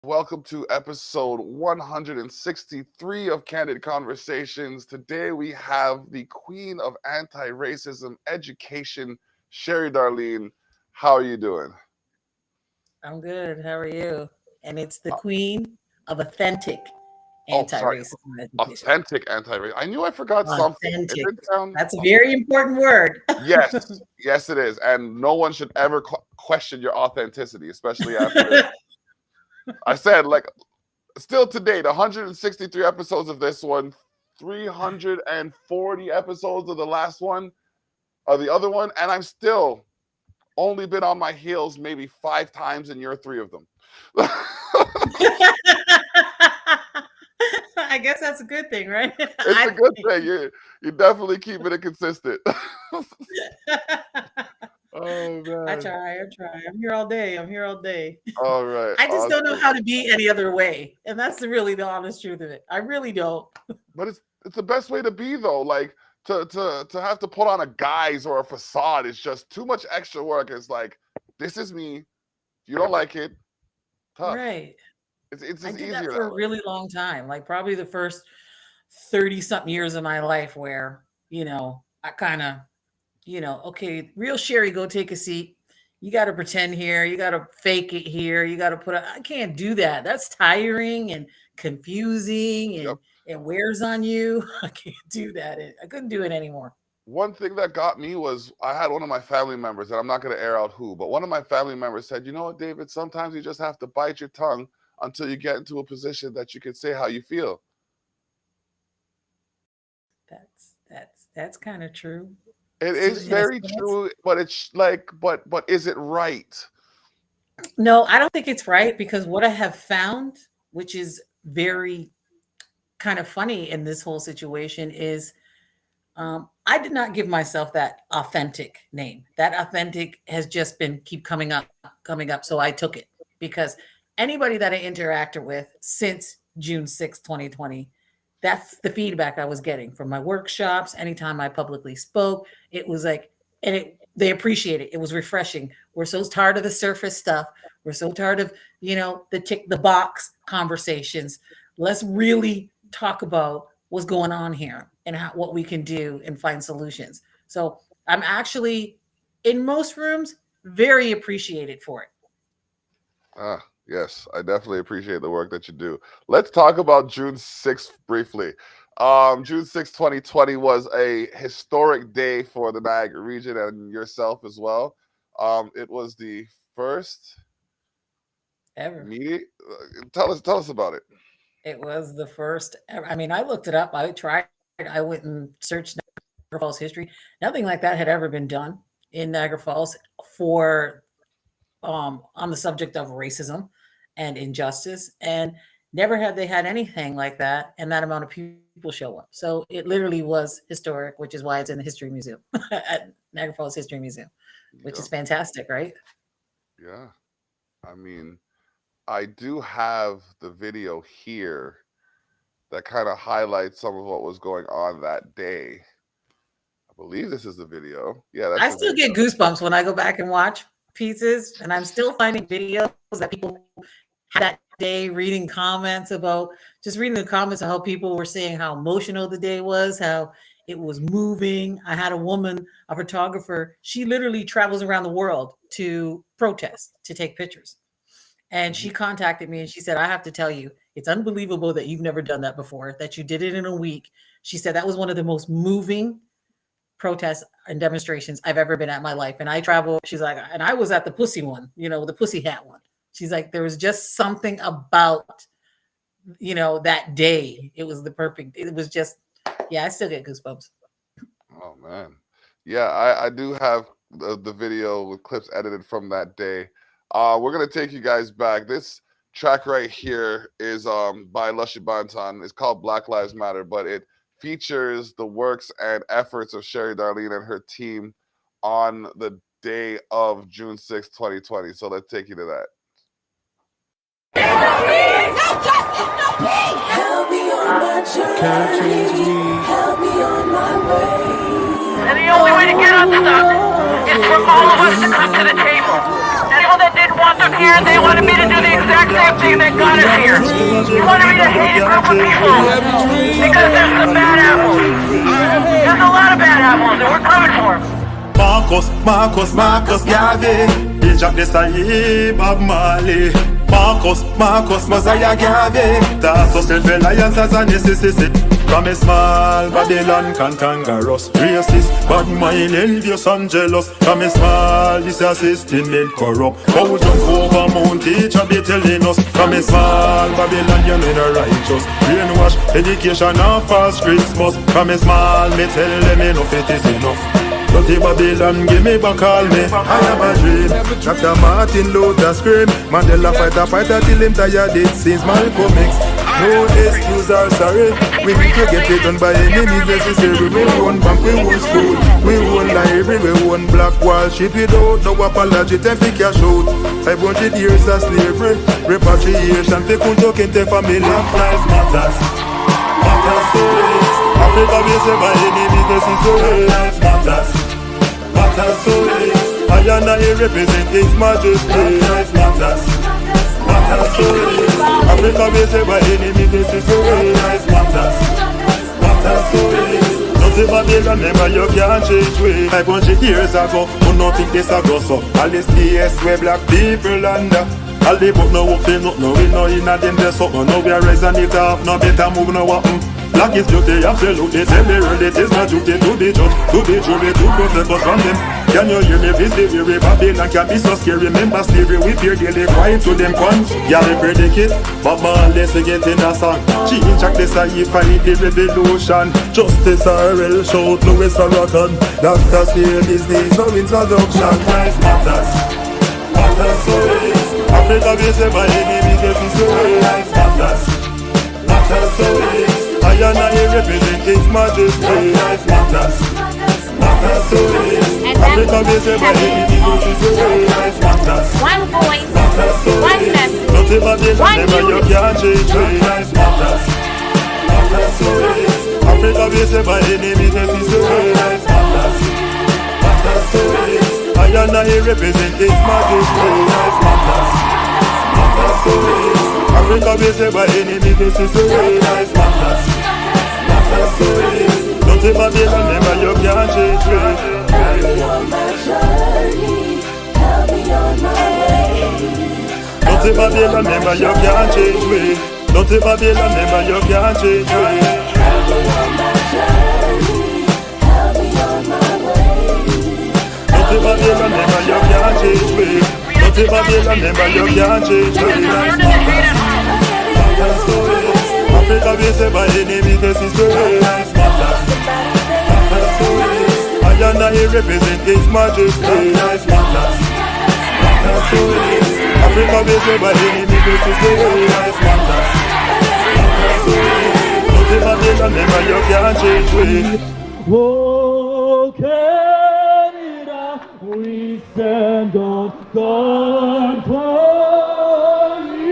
Welcome to episode 163 of Candid Conversations. Today we have the queen of anti-racism education, Sherri Darlene. How are you doing? I'm good. How are you? And it's the queen of authentic Oh, sorry, anti-racism education. authentic anti-racist. I knew I forgot something. It Authentic. didn't sound. That's a very important word. Yes, yes, it is. And no one should ever question your authenticity, especially after I said, still to date, 163 episodes of this one, 340 episodes of the last one, or the other one, and I'm still only been on my heels maybe 5 times, and you're 3 of them. I guess that's a good thing, right? It's a good thing. You're definitely keeping it consistent. Oh I man. try. I'm here all day. All right. I just don't know Awesome. how to be any other way. And that's really the honest truth of it. I really don't. But it's the best way to be though. Like to have to put on a guise or a facade is just too much extra work. It's like, this is me. If you don't like it, tough. Right. It's I just did easier that for that a way. really long time, like probably the first 30 something years of my life where, I kind of, okay, real Sherry, go take a seat. You got to pretend here. You got to fake it here. You got to I can't do that. That's tiring and confusing Yep. and it wears on you. I can't do that. I couldn't do it anymore. One thing that got me was I had one of my family members, and I'm not going to air out who, but one of my family members said, "You know what, David? Sometimes you just have to bite your tongue until you get into a position that you can say how you feel." That's kind of true. It So is in a very sense, true, but it's like, but is it right? no, I don't think it's right because what I have found, which is very kind of funny in this whole situation, is I did not give myself that authentic name. That authentic has just been keep coming up. So I took it because anybody that I interacted with since June 6th, 2020, that's the feedback I was getting from my workshops. Anytime I publicly spoke, it was like, and they appreciate it. It was refreshing. We're so tired of the surface stuff. We're so tired of, the tick the box conversations. Let's really talk about what's going on here and what we can do and find solutions. So I'm actually in most rooms very appreciated for it. Ah, yes, I definitely appreciate the work that you do. Let's talk about June 6th briefly. June 6th, 2020 was a historic day for the Niagara region and yourself as well. It was the first Ever. meeting. Tell us about it. It was the first ever. I mean, I looked it up. I went and searched Niagara Falls history. Nothing like that had ever been done in Niagara Falls for on the subject of racism and injustice. And never had they had anything like that and that amount of people show up. So it literally was historic, which is why it's in the History Museum at Niagara Falls History Museum, which is Yeah, fantastic, right? yeah. I mean, I do have the video here that kind of highlights some of what was going on that day. I believe this is the video. Yeah, that's I the still video. get goosebumps when I go back and watch pieces, and I'm still finding videos that people had that day reading comments about just reading the comments of how people were saying how emotional the day was, how it was moving. I had a woman, a photographer, she literally travels around the world to protest, to take pictures. And she Mhm. contacted me and she said, I have to tell you, it's unbelievable that you've never done that before, that you did it in a week. She said that was one of the most moving protests and demonstrations I've ever been at in my life. And I travel, she's like, and I was at the pussy one, the pussy hat one. She's like, there was just something about, that day. It was the perfect, it was just, yeah, I still get goosebumps. Oh man, yeah, I do have the video with clips edited from that day. We're gonna take you guys back. This track right here is by Lushy Banton. It's called Black Lives Matter, but it features the works and efforts of Sherri Darlene and her team on the day of June 6th, 2020. So let's take you to that. No justice, no peace. Help me on my journey. Help me on my way. And the only way to get unstuck is for all of us to come to the table. And all that didn't want them here and they wanted me to do the exact same thing that got us here. He wanted me to hate a group of people because there's some bad apples. There's a lot of bad apples and we're coming for them. Marcus Garvey. Il Jack Desai, Bob Marley. Marcus, Mosiah Garvey. That's us self-reliance as a necessity. From a small Babylon cantankerous, racist, bad mind, envious and jealous. From a small this a system made corrupt. How jump over mount teacher be telling us. From a small Babylon you made a righteous. Brainwash, education and false Christmas. From a small me tell them enough it is enough. Dirty Babylon, give me back all me. I have a dream. Dr. Martin Luther scream. Mandela fighter till him tired. It seems Malcolm X. No excuse or sorry. We need to get it done by enemies necessary. We own bank, we own school, we own library, we own black wall ship without no apology. Time to cash out 500 years of slavery. Repatriation, they couldn't get the family. Life matters. Matters to it. Africa we say by enemies necessary. Life matters. Matters to it. I and I represent His Majesty. Life matters. Matters to it. Africa we say by enemies necessary. Life matters. Matters to it. Nothing Babylon never you can't change way. 500 years ago, who not think this a go so. All this BS where black people under. All the book no work, they no we know in a them there something. Now we are raising it up, no better move no happen. Black is duty, absolutely, tell me real, it is my duty to be judged, to be jury, to protect us from them. Can you hear me? This the weary Babylon can be so scary. Remember slavery, we fear daily, quiet to them punch. Yeah, they predicate, but man, let's get in a song. She in check this, I fight the revolution. Justice RL, shout, Louis Farrakhan. Dr. Steele, business, no introduction. Life matters, matters so it. Africa, we say my enemies, yes, it's so life matters, matters so it. I and I represent His Majesty. Life matters, matters so it. Africa we say by any negotiation. Life matters, one voice, matters so one it. message, Nothing but the one never you unity. can't change me. Life matters, matters so it. Africa we say by any negotiation. Life matters, matters so it. I and I represent His Majesty. Life matters, matters so it. Africa we say by any necessary. Life matters, matters to it. Nothing but the never you can't change me. Help me on my journey, help me on my way. Nothing but the never you can't change me. Nothing but the never you can't change me. Help me on my journey, help me on my way. Nothing but the never you can't change me. Nothing but the never you can't change me. Life matters, matters to it. Africa we say by enemies necessary. Life matters, matters to it. I and I represent His Majesty. Life matters, matters to it. Africa we say by enemies necessary. Life matters, matters to it. Nothing but the never you can't change me. Oh, Canada, we stand on God for you.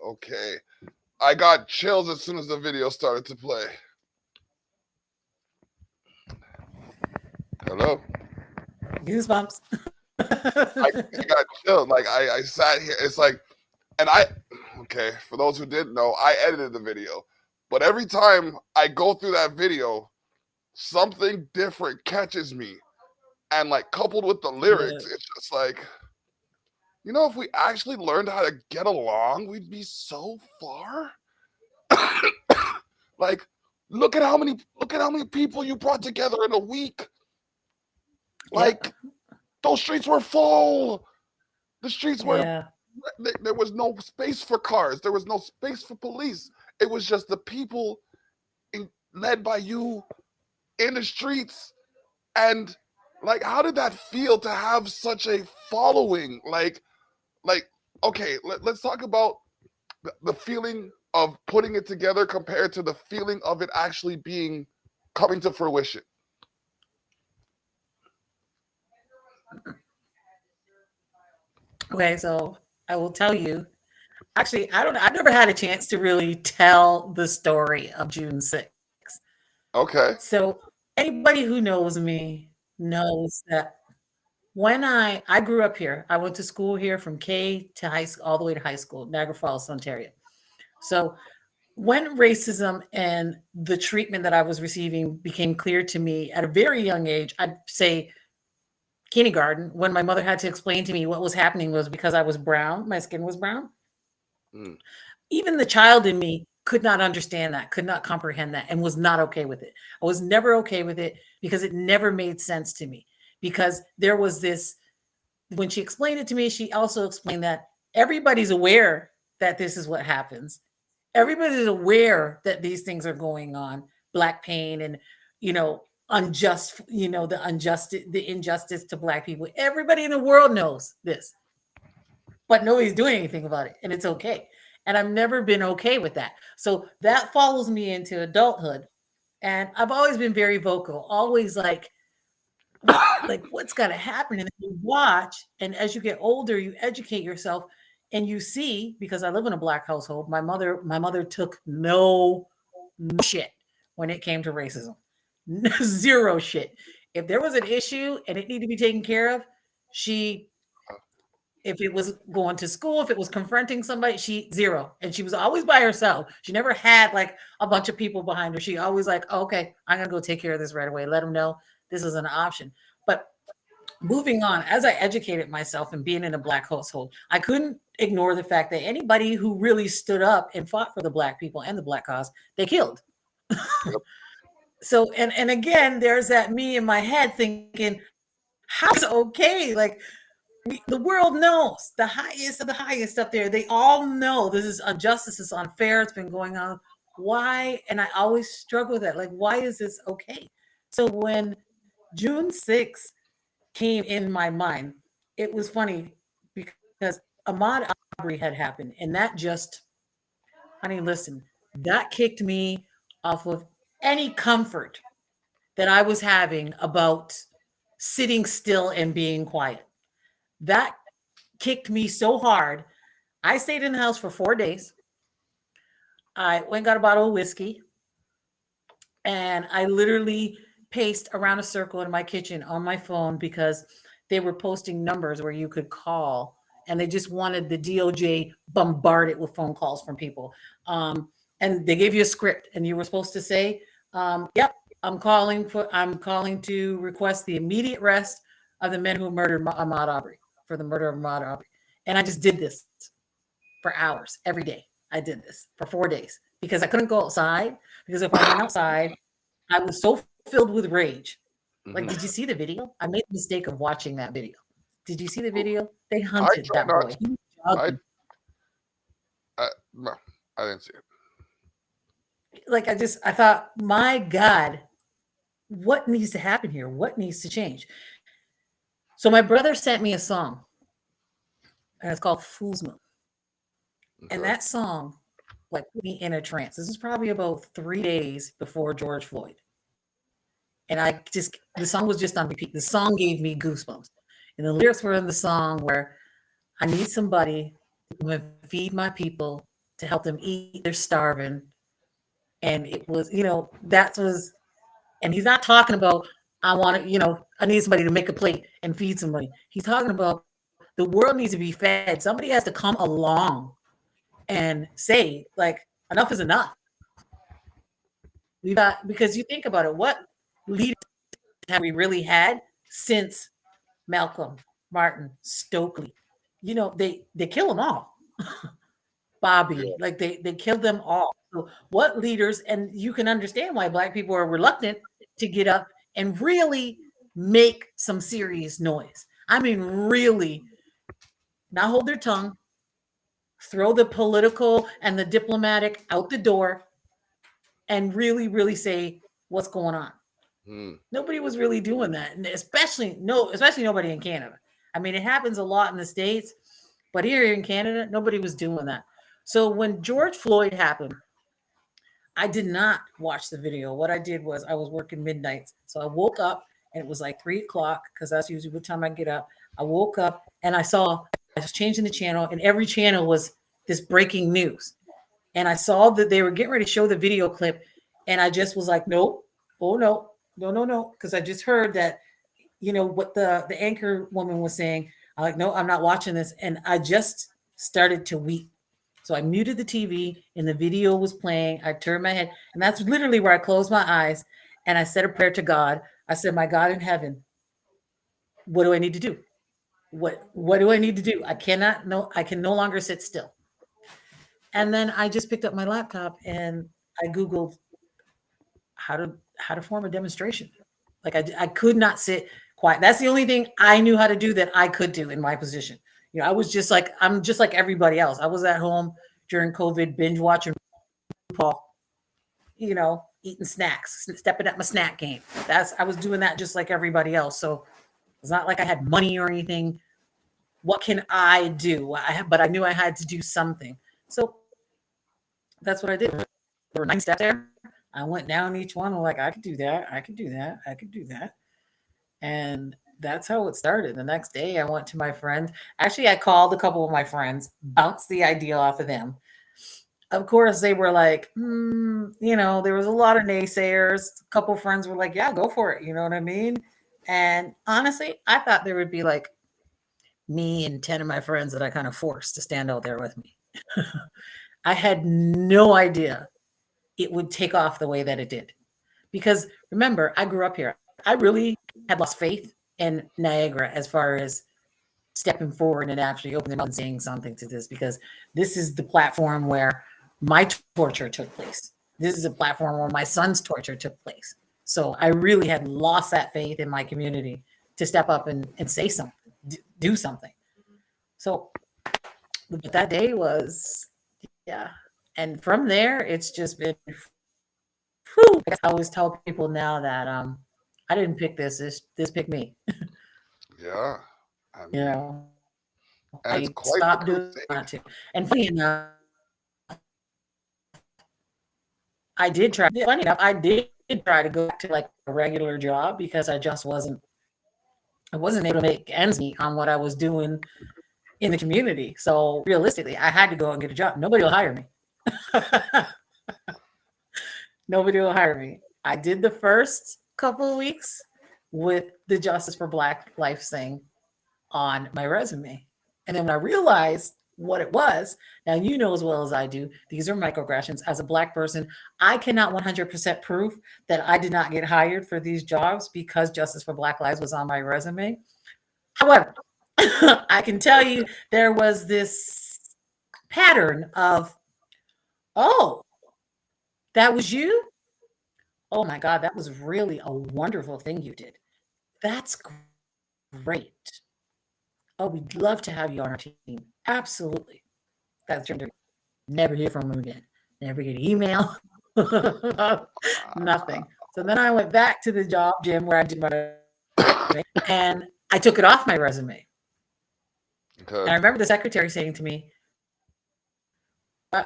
Okay. I got chills as soon as the video started to play. Hello? Goosebumps. I got chilled. Like I sat here. It's like, and okay, for those who didn't know, I edited the video. But every time I go through that video, something different catches me. And like coupled with the lyrics, it's just like, if we actually learned how to get along, we'd be so far. Like, look at how many people you brought together in a week. Like, those streets were full. The streets were, there was no space for cars. There was no space for police. It was just the people led by you in the streets. And like, how did that feel to have such a following? Like, okay, let's talk about the feeling of putting it together compared to the feeling of it actually coming to fruition. Okay, so I will tell you. Actually, I don't know. I've never had a chance to really tell the story of June 6th. Okay. So anybody who knows me knows that when I grew up here, I went to school here from K to high school, all the way to high school, Niagara Falls, Ontario. So when racism and the treatment that I was receiving became clear to me at a very young age, I'd say kindergarten, when my mother had to explain to me what was happening was because I was brown, my skin was brown. Mm, Even the child in me could not understand that, could not comprehend that, and was not okay with it. I was never okay with it because it never made sense to me. Because there was this, when she explained it to me, she also explained that everybody's aware that this is what happens. Everybody's aware that these things are going on, black pain and, unjust, the injustice to black people. Everybody in the world knows this, but nobody's doing anything about it, and it's okay. And I've never been okay with that. So that follows me into adulthood. And I've always been very vocal, always what's got to happen, and then you watch, and as you get older you educate yourself, and you see, because I live in a black household, my mother took no shit when it came to racism. Zero shit. If there was an issue and it needed to be taken care of, she, if it was going to school, if it was confronting somebody, she zero. And she was always by herself. She never had like a bunch of people behind her. She always like, "Oh, okay, I'm gonna go take care of this right away. Let them know this is an option." But moving on, as I educated myself and being in a black household, I couldn't ignore the fact that anybody who really stood up and fought for the black people and the black cause, they killed. yep. So, and again, there's that me in my head thinking, how is it okay? Like, the world knows, the highest of the highest up there, they all know this is injustice, it's unfair, it's been going on. Why? And I always struggle with that. Like, why is this okay? So when June 6th came in my mind, it was funny because Ahmaud Arbery had happened, and that just, honey, listen, that kicked me off of any comfort that I was having about sitting still and being quiet. That kicked me so hard. I stayed in the house for 4 days. I went and got a bottle of whiskey, and I literally paced around a circle in my kitchen on my phone because they were posting numbers where you could call, and they just wanted the DOJ bombarded with phone calls from people. And they gave you a script, and you were supposed to say, "Yep, I'm calling to request the immediate arrest of the men who murdered Ahmaud Arbery for the murder of Ahmaud Arbery." And I just did this for hours every day. I did this for 4 days because I couldn't go outside. Because if I went outside, I was so filled with rage. Like, Hmm. did you see the video? I made the mistake of watching that video. Did you see the video? They I hunted try that not boy. to. He was I, jogging. no, I didn't see it. Like, I thought, my God, what needs to happen here? What needs to change? So my brother sent me a song, and it's called Fool's Moon. And Okay. that song like put me in a trance. This is probably about 3 days before George Floyd. And the song was just on repeat. The song gave me goosebumps. And the lyrics were in the song where I need somebody to come and feed my people, to help them eat. They're starving. And it was, that was, and he's not talking about, I want to, I need somebody to make a plate and feed somebody. He's talking about the world needs to be fed. Somebody has to come along and say, like, enough is enough. We got, because you think about it, what leaders have we really had since Malcolm, Martin, Stokely? They kill them all. Bobby, Yeah. like they killed them all. So what leaders, and you can understand why black people are reluctant to get up and really make some serious noise. I mean, really not hold their tongue, throw the political and the diplomatic out the door, and really, really say what's going on. Hmm. Nobody was really doing that, and especially nobody in Canada. I mean, it happens a lot in the States, but here in Canada, nobody was doing that. So when George Floyd happened, I did not watch the video. What I did was I was working midnights. So I woke up and it was like 3 o'clock because that's usually what time I get up. I woke up and I was changing the channel, and every channel was this breaking news. And I saw that they were getting ready to show the video clip. And I just was like, nope. Oh no, no, no, no, because I just heard that what the anchor woman was saying. I'm like, no, I'm not watching this, and I just started to weep. So I muted the TV, and the video was playing. I turned my head, and that's literally where I closed my eyes, and I said a prayer to God. I said, "My God in heaven, what do I need to do? What do I need to do? I cannot no I can no longer sit still." And then I just picked up my laptop and I googled how to form a demonstration. Like I could not sit quiet. That's the only thing I knew how to do that I could do in my position. I was just like I'm just like everybody else. I was at home during COVID binge watching Paul, eating snacks, stepping up my snack game. I was doing that just like everybody else. So it's not like I had money or anything. What can I do? But I knew I had to do something. So that's what I did. There were 9 steps there. I went down each one. I'm like, I could do that. I could do that. I could do that. And that's how it started. The next day, I went to my friend. Actually, I called a couple of my friends, bounced the idea off of them. Of course, they were like, there was a lot of naysayers. A couple of friends were like, yeah, go for it. You know what I mean? And honestly, I thought there would be like me and 10 of my friends that I kind of forced to stand out there with me. I had no idea it would take off the way that it did. Because remember, I grew up here. I really had lost faith in Niagara as far as stepping forward and actually opening up and saying something to this, because this is the platform where my torture took place. This is a platform where my son's torture took place. So I really had lost that faith in my community to step up and say something, do something. So, but that day was, yeah. And from there, it's just been, whew. I always tell people now that I didn't pick this. This picked me. Yeah. I You mean, know, and it's I quite the stopped doing crusade. that too. And funny enough, I did try. Funny enough, I did try to go back to like a regular job because I just wasn't. I wasn't able to make ends meet on what I was doing in the community. So realistically, I had to go and get a job. Nobody will hire me. Nobody will hire me. I did the first couple of weeks with the Justice for Black Life thing on my resume. And then when I realized what it was, now you know as well as I do, these are microaggressions. As a Black person, I cannot 100% prove that I did not get hired for these jobs because Justice for Black Lives was on my resume. However, I can tell you there was this pattern of, oh, that was you? Oh my God, that was really a wonderful thing you did. That's great. Oh, we'd love to have you on our team. Absolutely. That's turned to never hear from him again. Never get an email. Nothing. So then I went back to the job, Jim, where I did my resume, and I took it off my resume. And I Okay. remember the secretary saying to me,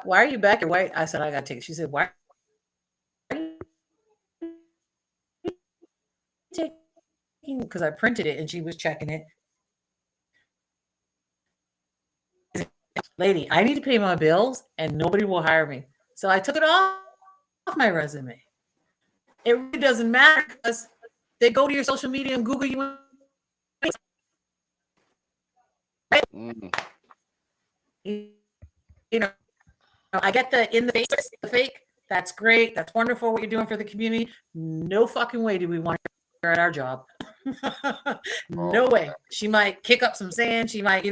why are you back here? Why? I said, I got to take it. She said, why are you taking, because I printed it and she was checking it. Lady, I need to pay my bills and nobody will hire me. So I took it off my resume. It really doesn't matter because they go to your social media and Google you. Mm. You know, I get the in the face, the fake. That's great. That's wonderful what you're doing for the community. No fucking way do we want her at our job. Oh No way. She might kick up some sand. She might,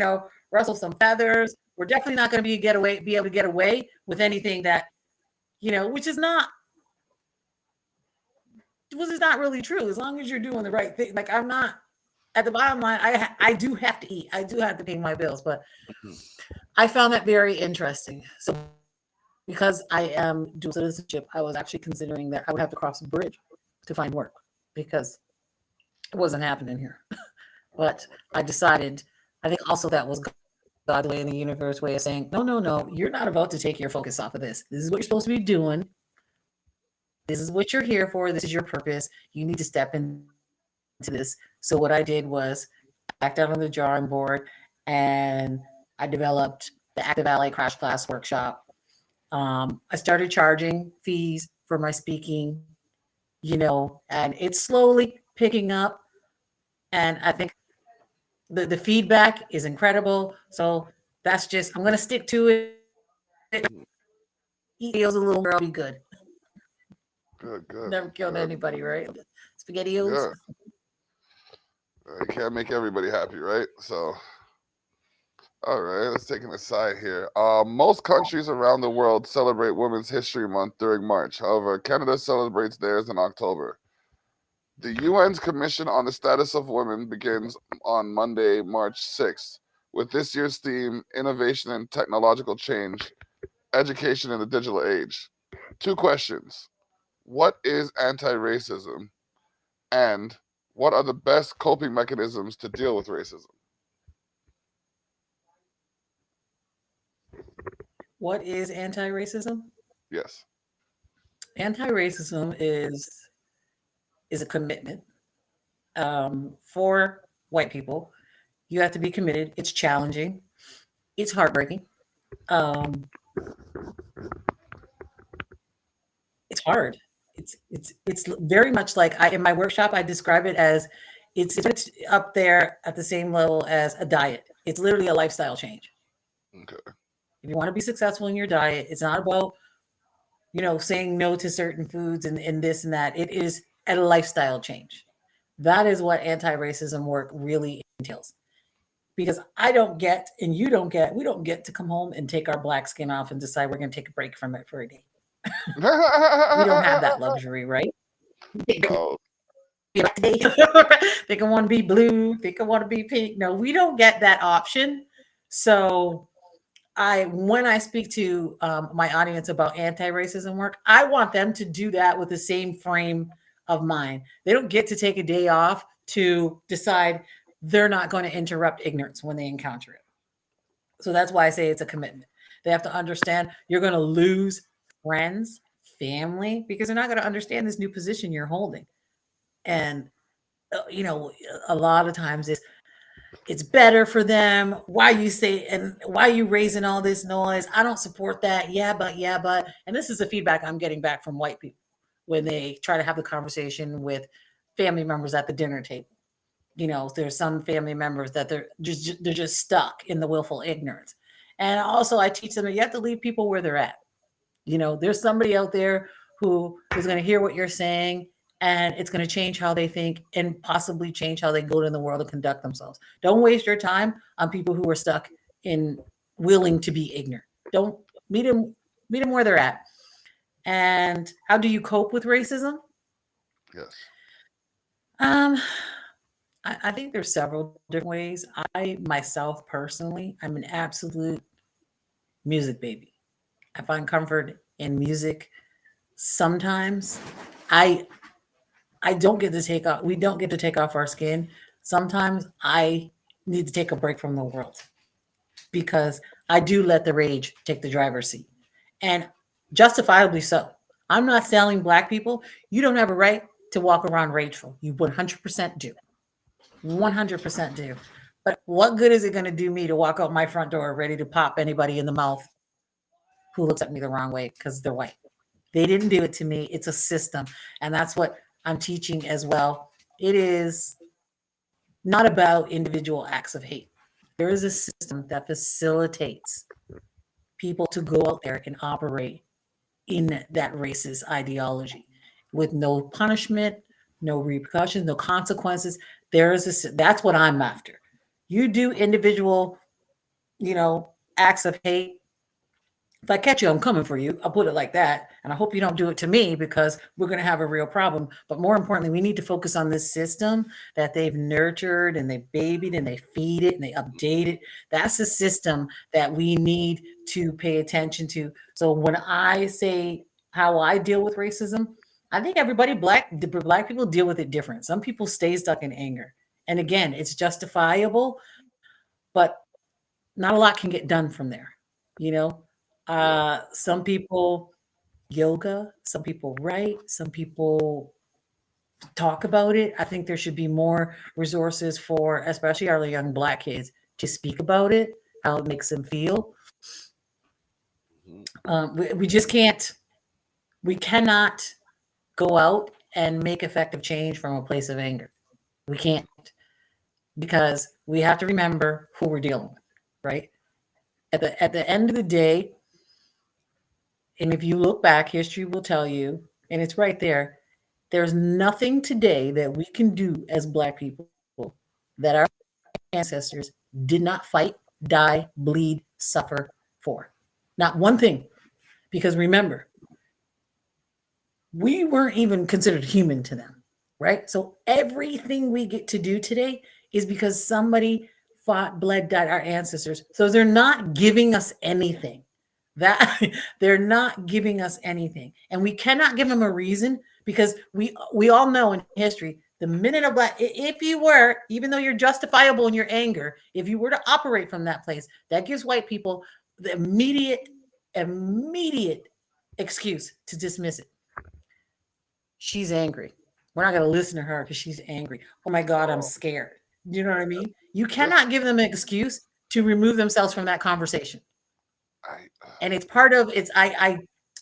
rustle some feathers. We're definitely not going to be able to get away with anything that, which is not really true. As long as you're doing the right thing. Like I'm not at the bottom line. I do have to eat. I do have to pay my bills, but man. I found that very interesting. So because I am dual citizenship, I was actually considering that I would have to cross a bridge to find work because it wasn't happening here. But I decided, I think also that was God's way in the universe way of saying, no, no, no, you're not about to take your focus off of this. This is what you're supposed to be doing. This is what you're here for. This is your purpose. You need to step into this. So what I did was back down on the drawing board and I developed the Active Ally Crash Class Workshop. I started charging fees for my speaking. and it's slowly picking up. And I think the feedback is incredible. So that's just, I'm going to stick to it. Eat meals a little more, I'll be good. Good, good, Never killed good. anybody, right? SpaghettiOs. Yeah, you can't make everybody happy, right? So, all right, let's take an aside here. Most countries around the world celebrate Women's History Month during March. However, Canada celebrates theirs in October. The UN's Commission on the Status of Women begins on Monday, March 6th, with this year's theme Innovation and Technological Change, Education in the Digital Age. Two questions. What is anti racism? And what are the best coping mechanisms to deal with racism? What is anti-racism? Yes. Anti-racism is a commitment for white people. You have to be committed. It's challenging. It's heartbreaking. Um, it's hard. It's very much like in my workshop. I describe it as it's up there at the same level as a diet. It's literally a lifestyle change. Okay. If you want to be successful in your diet, it's not about saying no to certain foods and this and that. It is a lifestyle change. That is what anti-racism work really entails. Because I don't get, and you don't get, we don't get to come home and take our black skin off and decide we're going to take a break from it for a day. We don't have that luxury, right? No. Today. They can want to be blue. They can want to be pink. No, we don't get that option. So when I speak to my audience about anti-racism work, I want them to do that with the same frame of mind. They don't get to take a day off to decide they're not going to interrupt ignorance when they encounter it. So that's why I say it's a commitment. They have to understand you're going to lose friends, family, because they're not going to understand this new position you're holding. And a lot of times it's better for them. Why you say, and why you raising all this noise? I don't support that. Yeah, but, and this is the feedback I'm getting back from white people when they try to have the conversation with family members at the dinner table. There's some family members that they're just stuck in the willful ignorance. And also I teach them that you have to leave people where they're at. There's somebody out there who is going to hear what you're saying, and it's going to change how they think and possibly change how they go in the world and conduct themselves. Don't waste your time on people who are stuck in willing to be ignorant. Don't meet them where they're at. And how do you cope with racism? Yes. Um, I think there's several different ways. I myself personally, I'm an absolute music baby. I find comfort in music. Sometimes I I don't get to take off. We don't get to take off our skin. Sometimes I need to take a break from the world because I do let the rage take the driver's seat, and justifiably so. I'm not selling black people. You don't have a right to walk around rageful. You 100% do. 100% do. But what good is it going to do me to walk out my front door ready to pop anybody in the mouth who looks at me the wrong way because they're white? They didn't do it to me. It's a system. And that's what I'm teaching as well. It is not about individual acts of hate. There is a system that facilitates people to go out there and operate in that racist ideology with no punishment, no repercussions, no consequences. That's what I'm after. You do individual, you know, acts of hate. If I catch you, I'm coming for you. I'll put it like that. And I hope you don't do it to me because we're going to have a real problem. But more importantly, we need to focus on this system that they've nurtured and they babied and they feed it and they update it. That's the system that we need to pay attention to. So when I say how I deal with racism, I think the black people deal with it different. Some people stay stuck in anger. And again, it's justifiable, but not a lot can get done from there. You know, Yeah. some people yoga, some people write, some people talk about it. I think there should be more resources for, especially our young black kids, to speak about it, how it makes them feel. Mhm. We just can't, we cannot go out and make effective change from a place of anger. We can't, because we have to remember who we're dealing with, right? At the end of the day, and if you look back, history will tell you, and it's right there. There's nothing today that we can do as Black people that our ancestors did not fight, die, bleed, suffer for. Not one thing. Because remember, we weren't even considered human to them, right? So everything we get to do today is because somebody fought, bled, died, our ancestors. So they're not giving us anything. That they're not giving us anything, and we cannot give them a reason, because we all know in history, the minute a black, if you were, even though you're justifiable in your anger, if you were to operate from that place, that gives white people the immediate excuse to dismiss it. She's angry. We're not going to listen to her because she's angry. Oh my God, I'm Oh, scared. You know what I mean? You just cannot give them an excuse to remove themselves from that conversation. I And it's part of it's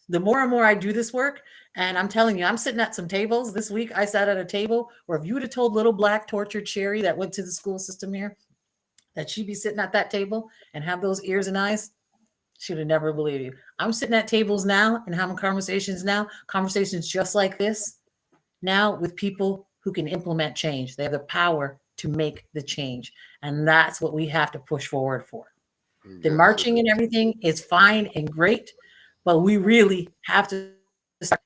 the more and more I do this work, and I'm telling you, I'm sitting at some tables this week. I sat at a table where if you would have told little black tortured Sherry that went to the school system here that she'd be sitting at that table and have those ears and eyes, she would never believe you. I'm sitting at tables now and having conversations just like this now with people who can implement change. They have the power to make the change. And that's what we have to push forward for. The yes, it marching and is. everything is fine and great, but we really have to start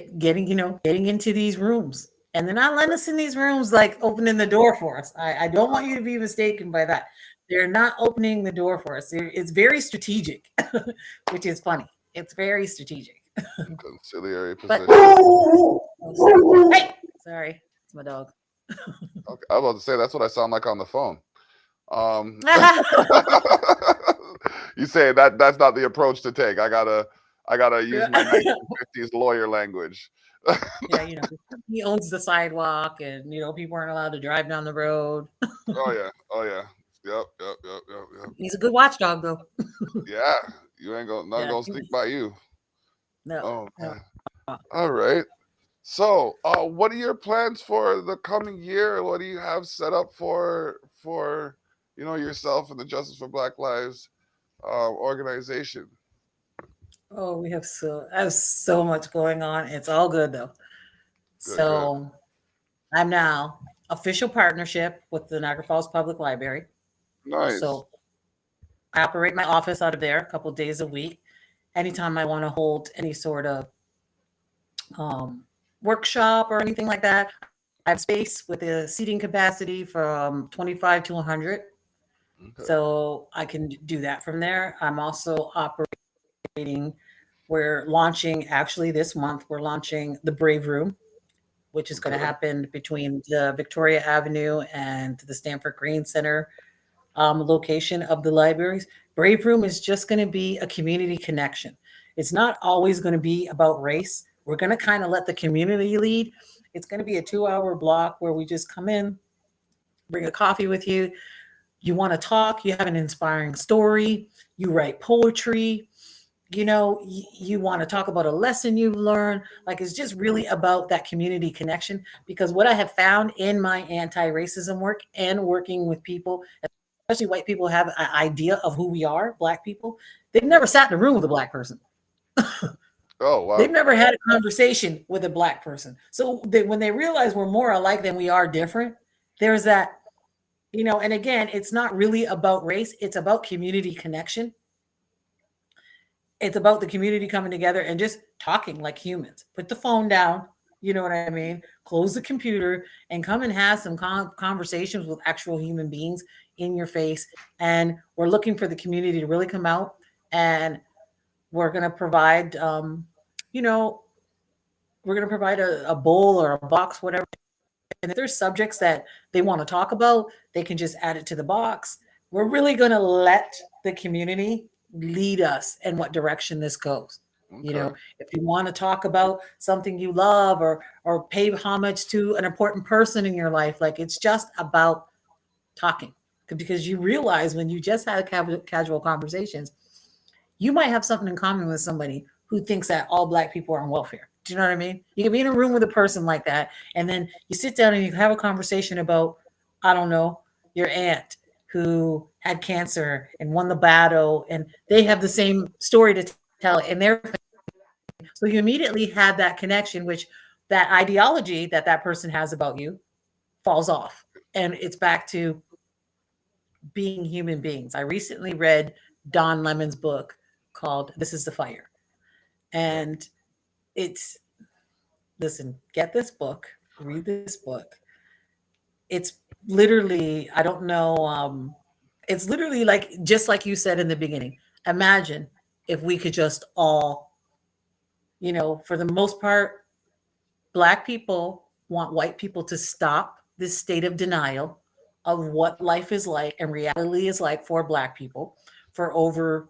getting into these rooms. And they're not letting us in these rooms like opening the door for us. I don't want you to be mistaken by that. They're not opening the door for us. It's very strategic, which is funny. It's very strategic. Conciliary But position. hey, sorry, it's my dog. Okay, I was about to say that's what I sound like on the phone. Um, you say that's not the approach to take. I gotta use my Yeah. 1950s lawyer language. Yeah, he owns the sidewalk, and people aren't allowed to drive down the road. Oh yeah, oh yeah. Yep, yep, yep, yep, yep. He's a good watchdog, though. Yeah, you ain't gonna not Yeah, gonna stick by you. no, Oh no. man. All right. So, what are your plans for the coming year? What do you have set up for yourself and the Justice for Black Lives organization? Oh, I have so much going on. It's all good though. Good, good. So I'm now official partnership with the Niagara Falls Public Library. Nice. So I operate my office out of there a couple of days a week. Anytime I want to hold any sort of um, workshop or anything like that, I have space with a seating capacity from 25 to 100. Okay. So I can do that from there. I'm also operating, we're launching, actually this month, we're launching the Brave Room, which is going to Okay. happen between the Victoria Avenue and the Stanford Green Center location of the libraries. Brave Room is just going to be a community connection. It's not always going to be about race. We're going to kind of let the community lead. It's going to be a 2-hour block where we just come in, bring a coffee with you. You want to talk, you have an inspiring story, you write poetry, you want to talk about a lesson you've learned. Like, it's just really about that community connection. Because what I have found in my anti-racism work and working with people, especially white people, have an idea of who we are, black people. They've never sat in a room with a black person. Oh They've wow. never had a conversation with a black person. So when they realize we're more alike than we are different, there's that, and again, it's not really about race. It's about community connection. It's about the community coming together and just talking like humans. Put the phone down, you know what I mean? Close the computer and come and have some conversations with actual human beings in your face. And we're looking for the community to really come out, and we're going to provide, you know, we're going to provide a bowl or a box, whatever. And if there's subjects that they want to talk about, they can just add it to the box. We're really going to let the community lead us in what direction this goes. Okay. If you want to talk about something you love, or pay homage to an important person in your life, like, it's just about talking. Because you realize when you just had casual conversations, you might have something in common with somebody who thinks that all black people are on welfare. Do you know what I mean? You can be in a room with a person like that, and then you sit down and you have a conversation about, I don't know, your aunt who had cancer and won the battle, and they have the same story to tell in their so you immediately had that connection, which that ideology that that person has about you falls off. And it's back to being human beings. I recently read Don Lemon's book called This is the Fire. Yeah. And it's, listen, get this book, read this book. It's literally, I don't know, it's literally like, just like you said in the beginning, imagine if we could just all, for the most part, Black people want white people to stop this state of denial of what life is like and reality is like for Black people for over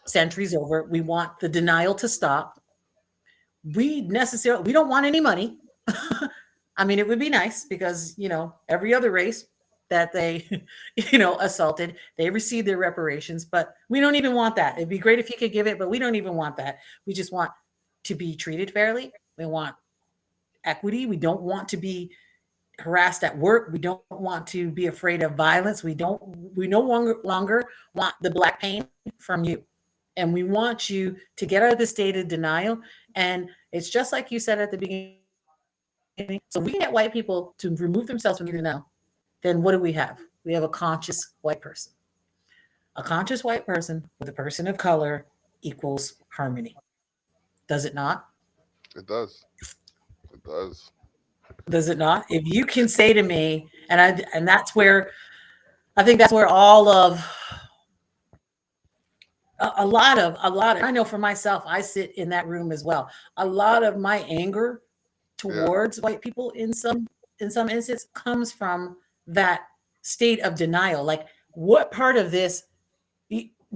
centuries over. We want the denial to stop. We don't want any money. I mean, it would be nice because, every other race that they, assaulted, they received their reparations, but we don't even want that. It'd be great if you could give it, but we don't even want that. We just want to be treated fairly. We want equity. We don't want to be harassed at work. We don't want to be afraid of violence. We no longer want the Black pain from you. And we want you to get out of the state of denial. And it's just like you said at the beginning. So we can get white people to remove themselves from the denial. Then what do we have? We have a conscious white person. A conscious white person with a person of color equals harmony. Does it not? It does. It does. Does it not? If you can say to me, and that's where I think that's where all of a lot of I know for myself, I sit in that room as well. A lot of my anger Yeah. towards white people in some instance comes from that state of denial. Like, what part of this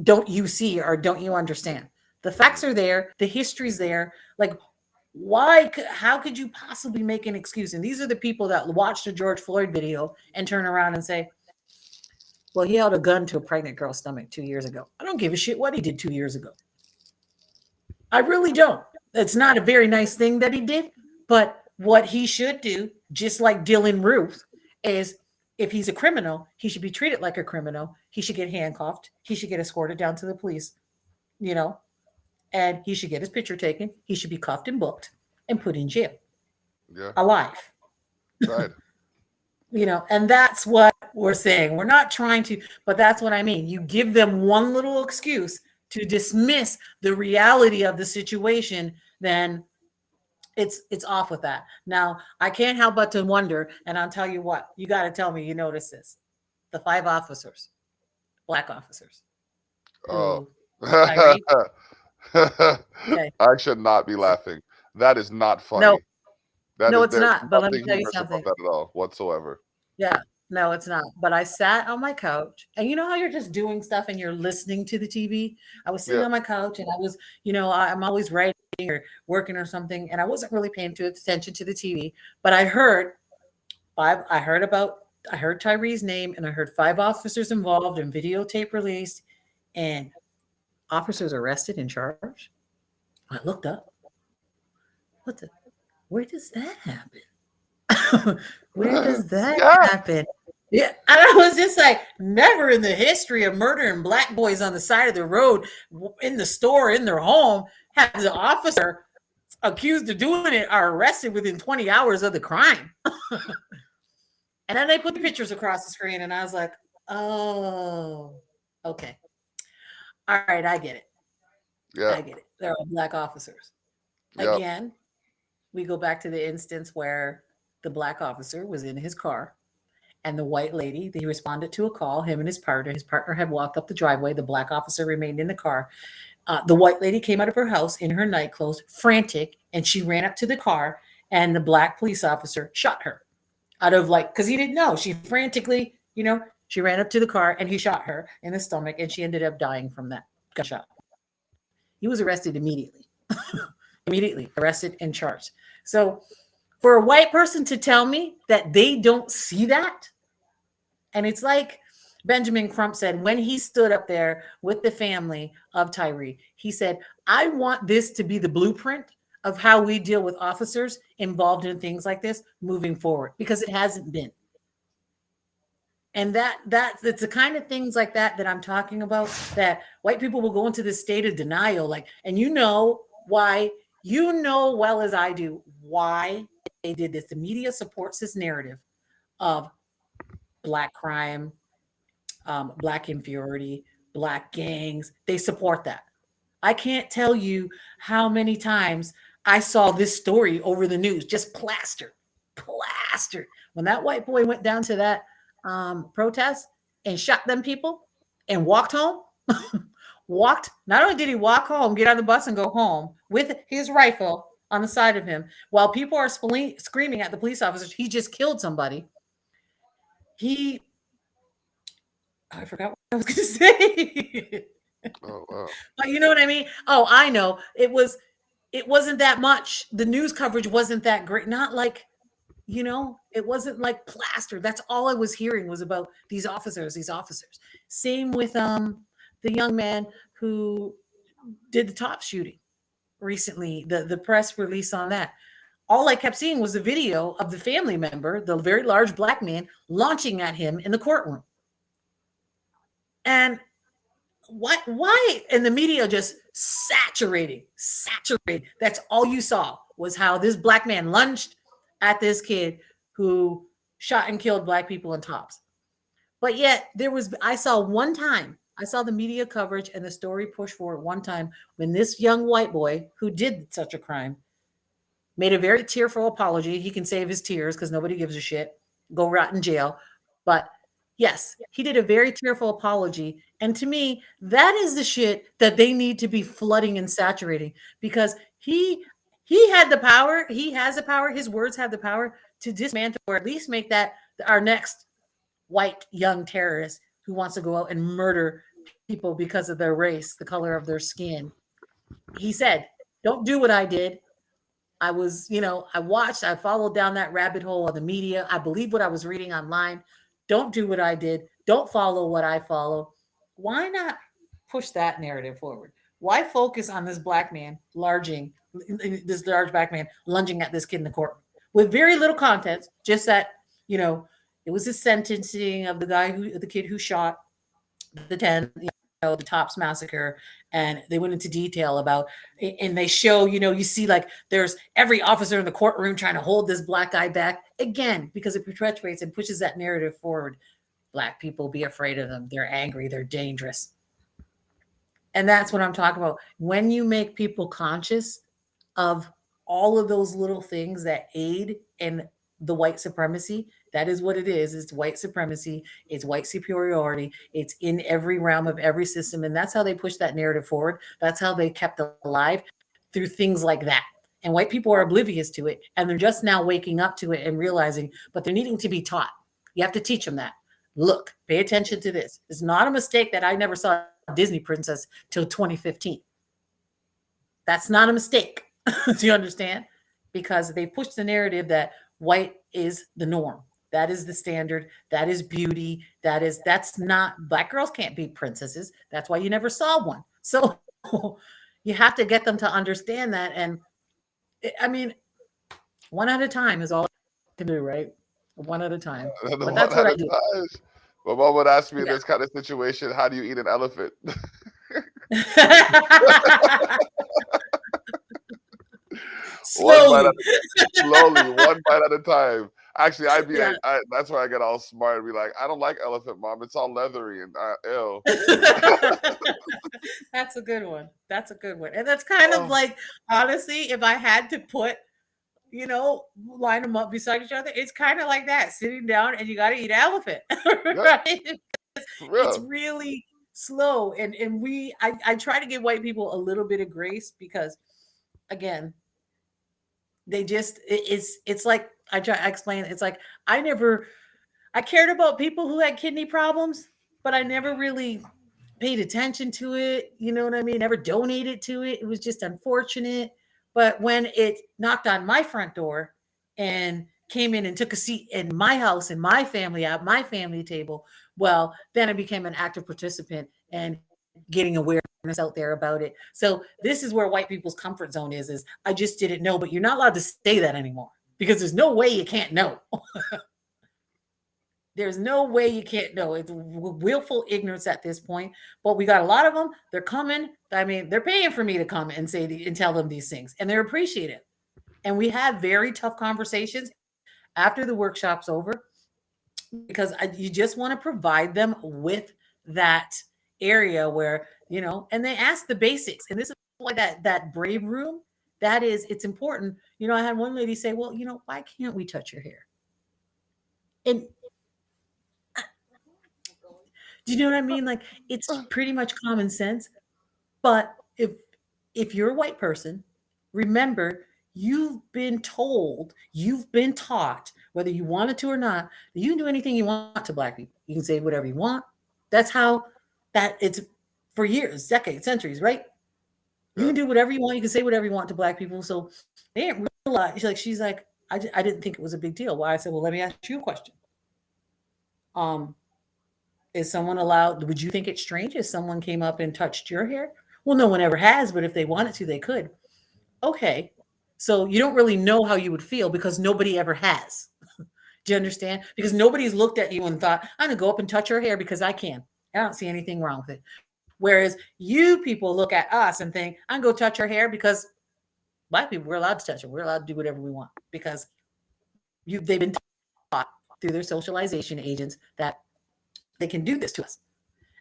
don't you see or don't you understand? The facts are there, the history's there. Like, how could you possibly make an excuse? And these are the people that watch the George Floyd video and turn around and say, well, he held a gun to a pregnant girl's stomach 2 years ago. I don't give a shit what he did 2 years ago. I really don't. It's not a very nice thing that he did, but what he should do, just like Dylan Ruth, is if he's a criminal, he should be treated like a criminal. He should get handcuffed. He should get escorted down to the police, you know, and he should get his picture taken. He should be cuffed and booked and put in jail Yeah. alive. Right. And that's what we're saying. We're not trying to, but that's what I mean. You give them one little excuse to dismiss the reality of the situation, then it's off with that. Now, I can't help but to wonder, and I'll tell you what, you got to tell me you notice this. The 5 officers, Black officers, Oh. who Tyree, okay. I should not be laughing. That is not funny. No, That no, is it's there's not. But let me nothing tell you humorous about something. that at all whatsoever. Yeah, no, it's not. But I sat on my couch, and you know how you're just doing stuff and you're listening to the TV? I was sitting Yeah. on my couch, and I was, I'm always writing or working or something, and I wasn't really paying too attention to the TV. But I heard I heard Tyree's name, and I heard 5 officers involved and videotape released, and officers arrested and charged. I looked up. What the? Where does that happen? Where does that Yeah. happen? Yeah, and I was just like, never in the history of murdering Black boys on the side of the road, in the store, in their home, has an officer accused of doing it are arrested within 20 hours of the crime. And then they put the pictures across the screen, and I was like, oh, okay. All right, I get it. Yeah. I get it. They're all Black officers. Yep. Again, we go back to the instance where the Black officer was in his car and the white lady, he responded to a call, him and his partner had walked up the driveway. The Black officer remained in the car. The white lady came out of her house in her night clothes, frantic, and she ran up to the car, and the Black police officer shot her out of because he didn't know. She frantically, she ran up to the car and he shot her in the stomach, and she ended up dying from that gunshot. He was arrested immediately. Immediately arrested and charged. So for a white person to tell me that they don't see that, and it's like Benjamin Crump said when he stood up there with the family of Tyree, he said, I want this to be the blueprint of how we deal with officers involved in things like this moving forward, because it hasn't been. And that's it's the kind of things like that that I'm talking about, that white people will go into this state of denial, like, and you know why, you know well as I do why they did this. The media supports this narrative of black crime, black inferiority, black gangs. They support that. I can't tell you how many times I saw this story over the news, just plastered, plastered. When that white boy went down to that protest and shot them people and walked home, walked, not only did he walk home, get on the bus and go home with his rifle on the side of him, while people are screaming at the police officers, he just killed somebody. He, I forgot what I was going to say. Oh wow. But you know what I mean? Oh, I know. It wasn't that much. The news coverage wasn't that great. Not like, it wasn't like plastered. That's all I was hearing was about these officers, these officers. Same with the young man who did the top shooting recently, the press release on that. All I kept seeing was the video of the family member, the very large black man, launching at him in the courtroom. And why and the media just saturated, that's all you saw, was how this black man lunged at this kid who shot and killed black people in tops. But yet I saw the media coverage and the story pushed forward one time when this young white boy who did such a crime made a very tearful apology. He can save his tears because nobody gives a shit, go rot in jail. But yes, he did a very tearful apology. And to me, that is the shit that they need to be flooding and saturating, because he had the power, he has the power, his words have the power to dismantle, or at least make that our next white young terrorist who wants to go out and murder people because of their race, the color of their skin. He said, "Don't do what I did. I was, I watched, I followed down that rabbit hole of the media. I believe what I was reading online. Don't do what I did. Don't follow what I follow." Why not push that narrative forward? Why focus on this large black man lunging at this kid in the courtroom with very little context? Just that, you know, it was the sentencing of the kid who shot the 10, the Tops massacre. And they went into detail about, and they show, you see like there's every officer in the courtroom trying to hold this black guy back again, because it perpetuates and pushes that narrative forward. Black people, be afraid of them. They're angry. They're dangerous. And that's what I'm talking about. When you make people conscious of all of those little things that aid in the white supremacy, that is what it is. It's white supremacy. It's white superiority. It's in every realm of every system. And that's how they push that narrative forward. That's how they kept alive through things like that. And white people are oblivious to it. And they're just now waking up to it and realizing, but they're needing to be taught. You have to teach them that. Look, pay attention to this. It's not a mistake that I never saw a Disney princess till 2015. That's not a mistake. Do you understand? Because they pushed the narrative that white is the norm. That is the standard. That is beauty. That's not, black girls can't be princesses. That's why you never saw one. So you have to get them to understand that. And I mean, one at a time is all I can do, right? One at a time. The But one that's what at I a do. time. My mom would ask me in Yeah. this kind of situation, how do you eat an elephant? One bite Slowly. slowly, one bite at a time. Actually, I'd be Yeah. like, that's why I get all smart and be like, I don't like elephant, mom. It's all leathery and ill. That's a good one. That's a good one. And that's kind of Oh, like, honestly, if I had to put, line them up beside each other, it's kind of like that, sitting down and you got to eat elephant, yep, right? for It's real. really slow. And I try to give white people a little bit of grace because, again, they just, it's like, I explain, it's like, I cared about people who had kidney problems, but I never really paid attention to it. You know what I mean? Never donated to it. It was just unfortunate. But when it knocked on my front door and came in and took a seat in my house and my family at my family table, well, then I became an active participant. And getting awareness out there about it. So this is where white people's comfort zone is I just didn't know, but you're not allowed to say that anymore because there's no way you can't know. There's no way you can't know. It's willful ignorance at this point. But we got a lot of them. They're coming. I mean, they're paying for me to come and and tell them these things, and they're appreciative. And we have very tough conversations after the workshop's over because you just want to provide them with that area where and they ask the basics, and this is why that brave room, that is, it's important. I had one lady say, well, why can't we touch your hair? And do you know what I mean? Like, it's pretty much common sense. But if you're a white person, remember, you've been told, you've been taught, whether you wanted to or not, that you can do anything you want to black people. You can say whatever you want. That's how that it's for years, decades, centuries, right? You can do whatever you want. You can say whatever you want to black people. So they didn't realize. She's like, I didn't think it was a big deal. Why? I said, well, let me ask you a question. Um, is someone allowed? Would you think it's strange if someone came up and touched your hair? Well, no one ever has, but if they wanted to, they could. Okay. So you don't really know how you would feel because nobody ever has. Do you understand? Because nobody's looked at you and thought, I'm going to go up and touch her hair because I can. I don't see anything wrong with it. Whereas you people look at us and think, I'm going to go touch her hair because black people, we're allowed to touch her. We're allowed to do whatever we want because they've been taught through their socialization agents that they can do this to us.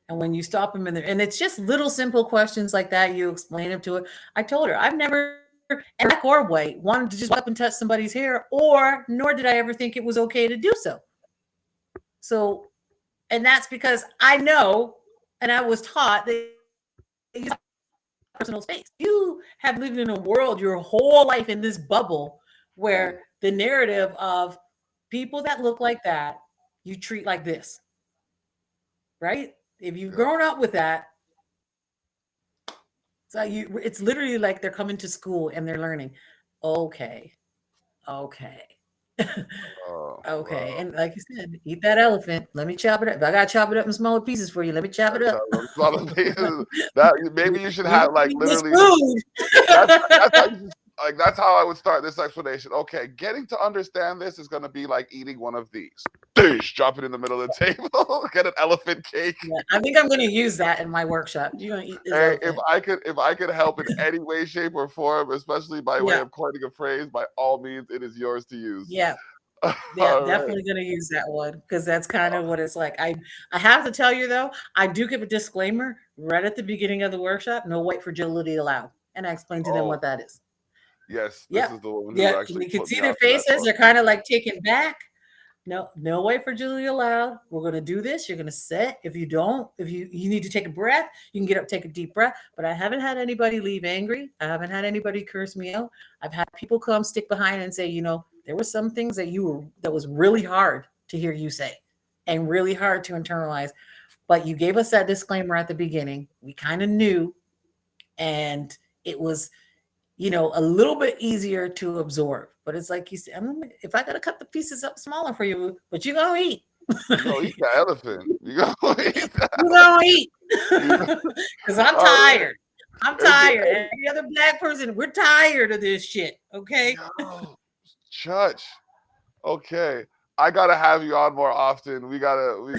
And when you stop them in there, and it's just little simple questions like that, you explain them to her. I told her, I've never, black or white, wanted to just walk up and touch somebody's hair, or nor did I ever think it was okay to do so. So, and that's because I know, and I was taught that you have personal space. You have lived in a world your whole life in this bubble where the narrative of people that look like that, you treat like this, right? If you've grown up with that, it's literally like they're coming to school and they're learning. Okay. Okay. Okay. And like you said, eat that elephant. Let me chop it up. If I gotta chop it up in smaller pieces for you, let me chop it up. That maybe you should have like literally that's how I would start this explanation. Okay, getting to understand this is gonna be like eating one of these. Drop it in the middle of the table. Get an elephant cake. Yeah, I think I'm gonna use that in my workshop. You're gonna eat this elephant. If I could help in any way, shape, or form, especially by way of coining a phrase, by all means, it is yours to use. Yeah. Yeah, definitely gonna use that one because that's kind of what it's like. I have to tell you though, I do give a disclaimer right at the beginning of the workshop: no white fragility allowed, and I explain to them what that is. Yes, this is the one who Yeah, actually you can put see me their onto that faces; part. they're kind of like taken back. No white fragility allowed. We're gonna do this. You're gonna sit. If you don't, if you need to take a breath, you can get up, take a deep breath. But I haven't had anybody leave angry. I haven't had anybody curse me out. I've had people come stick behind and say, there were some things that was really hard to hear you say, and really hard to internalize. But you gave us that disclaimer at the beginning. We kind of knew, and it was a little bit easier to absorb. But it's like you said, if I gotta cut the pieces up smaller for you, but you're gonna eat. You gonna eat that elephant. You gonna eat that. You're gonna eat. Because I'm tired. I'm tired. Every other black person, we're tired of this shit. Okay. Church. Okay. I gotta have you on more often.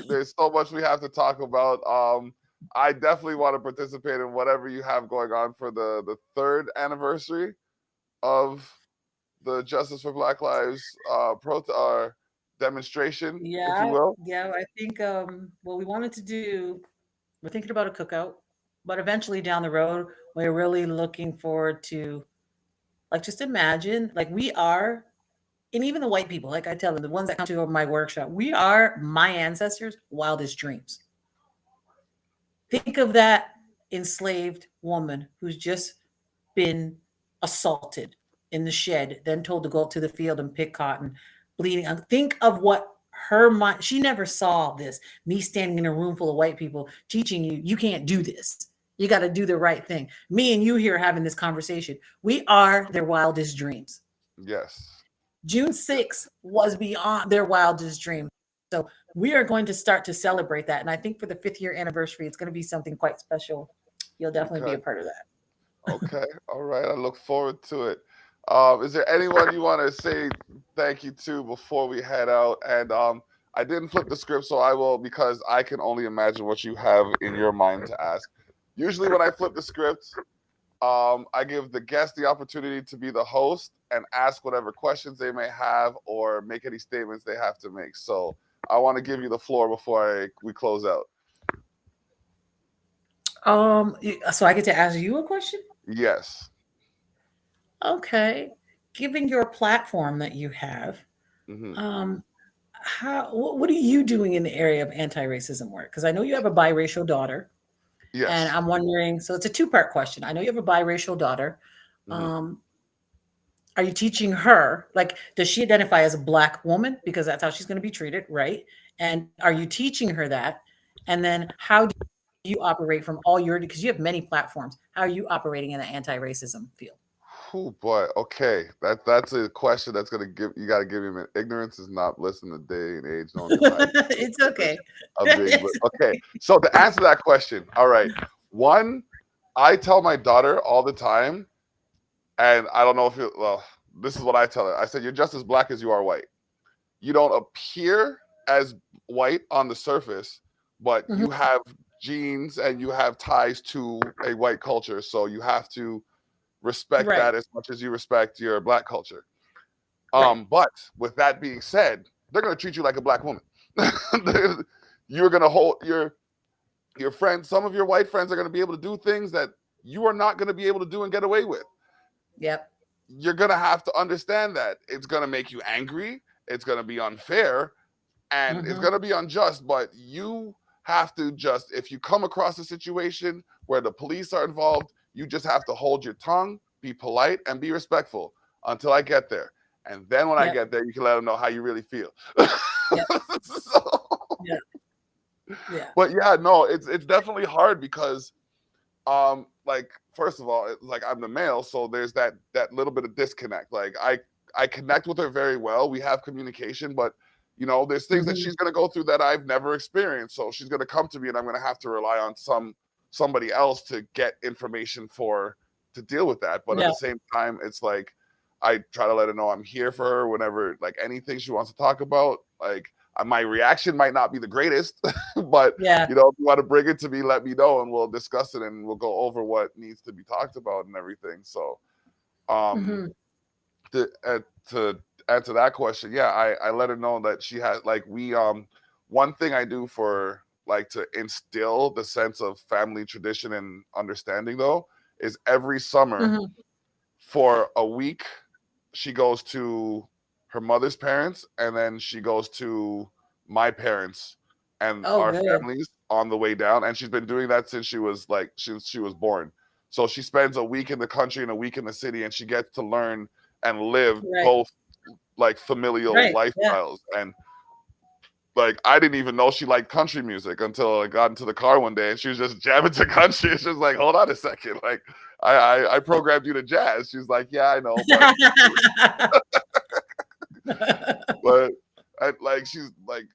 There's so much we have to talk about. I definitely want to participate in whatever you have going on for the third anniversary of the Justice for Black Lives demonstration, if you will. Yeah. I think what we wanted to do, we're thinking about a cookout, but eventually down the road, we're really looking forward to, like, just imagine, like, we are, and even the white people, like I tell them, the ones that come to my workshop, we are my ancestors' wildest dreams. Think of that enslaved woman who's just been assaulted in the shed, then told to go up to the field and pick cotton, bleeding. Think of what her mind, she never saw this. Me standing in a room full of white people teaching you can't do this. You got to do the right thing. Me and you here having this conversation. We are their wildest dreams. Yes. June 6th was beyond their wildest dream. So we are going to start to celebrate that. And I think for the 5th year anniversary, it's going to be something quite special. You'll definitely be Okay. a part of that. Okay. All right. I look forward to it. Is there anyone you want to say thank you to before we head out? And I didn't flip the script, so I will because I can only imagine what you have in your mind to ask. Usually, when I flip the script, I give the guest the opportunity to be the host and ask whatever questions they may have or make any statements they have to make. So I want to give you the floor before we close out. So I get to ask you a question? Yes. Okay. Given your platform that you have, Hmm. um, what are you doing in the area of anti-racism work? Because I know you have a biracial daughter, and Yes. I'm wondering. So it's a two-part question. I know you have a biracial daughter. Hmm. Um, are you teaching her, like, does she identify as a black woman because that's how she's going to be treated, right? And are you teaching her that? And then how do you operate from all your, because you have many platforms, how are you operating in the anti-racism field? Oh boy. Okay. That's a question that's gonna give you got to give him an ignorance is not bliss in the day and age. No one can hide. It's okay. A big okay. So to answer that question, all right. One, I tell my daughter all the time, and I don't know if you well, this is what I tell her. I said, you're just as black as you are white. You don't appear as white on the surface, but Mhm. you have genes and you have ties to a white culture. So you have to respect Right, that as much as you respect your black culture. right. But with that being said, they're gonna treat you like a black woman. You're gonna hold your friends, some of your white friends are gonna be able to do things that you are not gonna be able to do and get away with. Yep. You're gonna have to understand that it's gonna make you angry, it's gonna be unfair, and it's Hmm. gonna be unjust, but you have to just if you come across a situation where the police are involved, you just have to hold your tongue, be polite, and be respectful until I get there. And then when I Yep. get there, you can let them know how you really feel. Yep. So, Yep. Yeah. but yeah, no, it's definitely hard because like first of all, it's like I'm the male, so there's that little bit of disconnect. Like I connect with her very well. We have communication, but there's things that Hmm. she's going to go through that I've never experienced. So she's going to come to me and I'm going to have to rely on somebody else to get information for to deal with that. But at Yeah. the same time, it's like I try to let her know I'm here for her whenever like anything she wants to talk about. Like my reaction might not be the greatest, but Yeah. if you want to bring it to me, let me know and we'll discuss it and we'll go over what needs to be talked about and everything. So, um, Hmm. to answer that question, yeah, I let her know that she has like one thing I do for like to instill the sense of family tradition and understanding though is every summer Hmm. for a week she goes to her mother's parents and then she goes to my parents and Oh, our good. families on the way down, and she's been doing that since she was like she was born. So she spends a week in the country and a week in the city and she gets to learn and live Right. both like familial Right. Yeah. lifestyles. And like I didn't even know she liked country music until I got into the car one day and she was just jamming to country. She was like, hold on a second, like I programmed you to jazz. She's like, yeah, I know, but like she's like,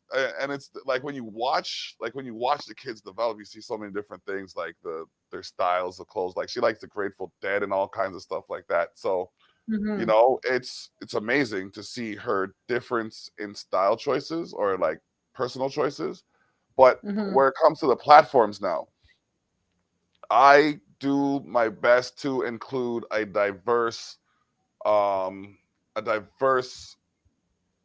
and it's like when you watch the kids develop, you see so many different things like their styles of clothes. Like she likes the Grateful Dead and all kinds of stuff like that. So Hmm. it's amazing to see her difference in style choices or like personal choices. But Hmm. where it comes to the platforms now, I do my best to include um a diverse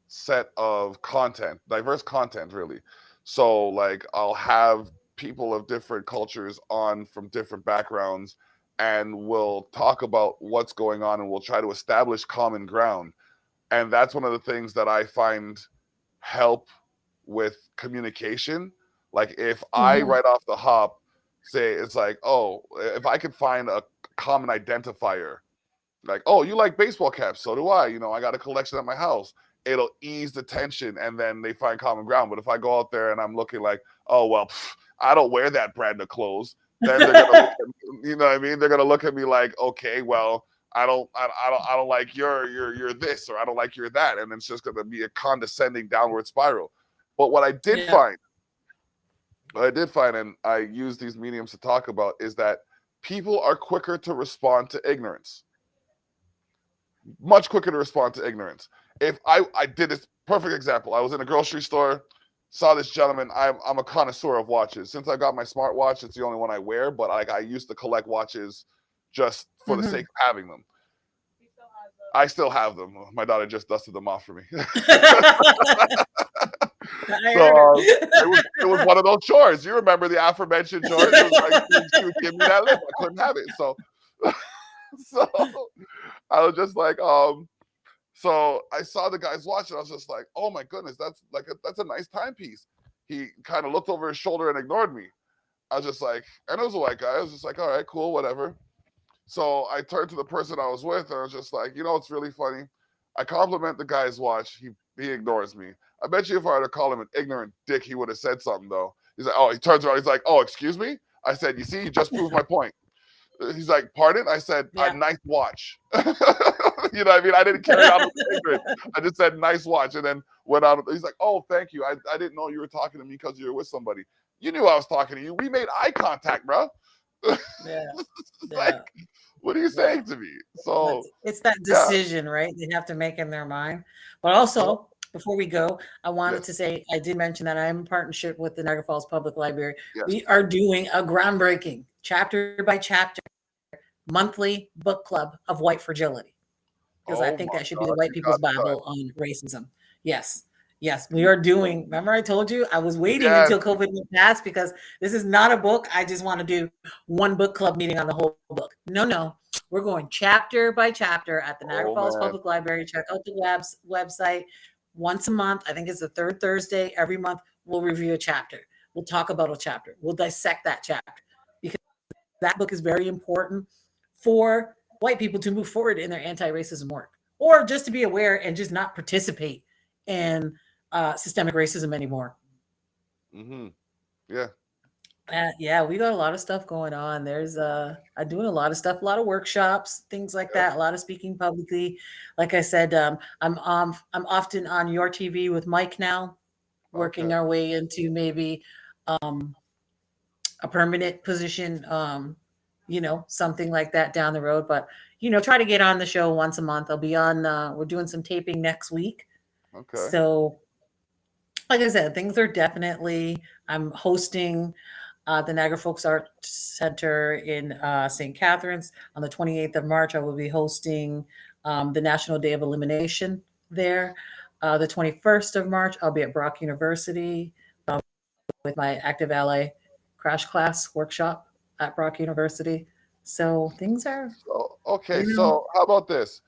set of content, diverse content really. So like I'll have people of different cultures on from different backgrounds and we'll talk about what's going on and we'll try to establish common ground. And that's one of the things that I find help with communication. Like if I Hmm. right off the hop say it's like, oh, if I could find a common identifier, like, oh, you like baseball caps, so do I. I got a collection at my house. It'll ease the tension, and then they find common ground. But if I go out there and I'm looking like, oh well, I don't wear that brand of clothes, then they're gonna look at me, you know what I mean? They're gonna look at me like, okay, well, I don't like you're this, or I don't like you're that, and it's just gonna be a condescending downward spiral. But Yeah. what I did find, and I use these mediums to talk about, is that people are quicker to respond to ignorance, much quicker to respond to ignorance. If I did this perfect example, I was in a grocery store, saw this gentleman. I'm a connoisseur of watches. Since I got my smartwatch, it's the only one I wear. But like I used to collect watches just for the sake Hmm. of having them. I still have them. My daughter just dusted them off for me. I So heard it was her. one of those chores. You remember the aforementioned chores? It was like she would give me that lip. I couldn't have it. So so I was just like, so I saw the guy's watch and I was just like, oh my goodness, that's a nice timepiece. He kind of looked over his shoulder and ignored me. I was just like, and it was a white guy. I was just like, all right, cool, whatever. So I turned to the person I was with and I was just like, it's really funny. I compliment the guy's watch. He ignores me. I bet you if I were to call him an ignorant dick, he would have said something though. He's like, oh, he turns around. He's like, oh, excuse me. I said, you see, you just proved my point. He's like, pardon? I said, a Yeah. nice watch. You know what I mean? I didn't carry on with ignorance. I just said, nice watch. And then went on. He's like, oh, thank you. I didn't know you were talking to me because you were with somebody. You knew I was talking to you. We made eye contact, bro. Yeah. It's like, Yeah. what are you Yeah. saying to me? So, It's that yeah. decision, right? They have to make in their mind. But Well, also, before we go, I wanted yes, to say I did mention that I'm in partnership with the Niagara Falls Public Library. yes. We are doing a groundbreaking chapter by chapter monthly book club of white fragility, because I Oh think my that should be the God, white you people's got time. Bible on racism. Yes. Yes, we are doing. Remember, I told you I was waiting Yes. until COVID went past because this is not a book. I just want to do one book club meeting on the whole book. No, no. We're going chapter by chapter at the Niagara Oh Falls man. Public Library. Check out the website once a month. I think it's the third Thursday every month. We'll review a chapter. We'll talk about a chapter. We'll dissect that chapter because that book is very important for white people to move forward in their anti-racism work, or just to be aware and just not participate in systemic racism anymore. Mm-hmm. Yeah. Yeah, we got a lot of stuff going on. There's I'm doing a lot of stuff, a lot of workshops, things like Yep. that, a lot of speaking publicly. Like I said, I'm often on your TV with Mike now, Okay. working our way into maybe a permanent position, something like that down the road. But try to get on the show once a month. I'll be on. We're doing some taping next week, Okay. so like I said, things are definitely. I'm hosting the Niagara Folks Art Center in St. Catharines on the 28th of March. I will be hosting the National Day of Elimination there. The 21st of March, I'll be at Brock University with my Active Ally Crash Class workshop at Brock University. So things are, So, okay. you know, So, how about this?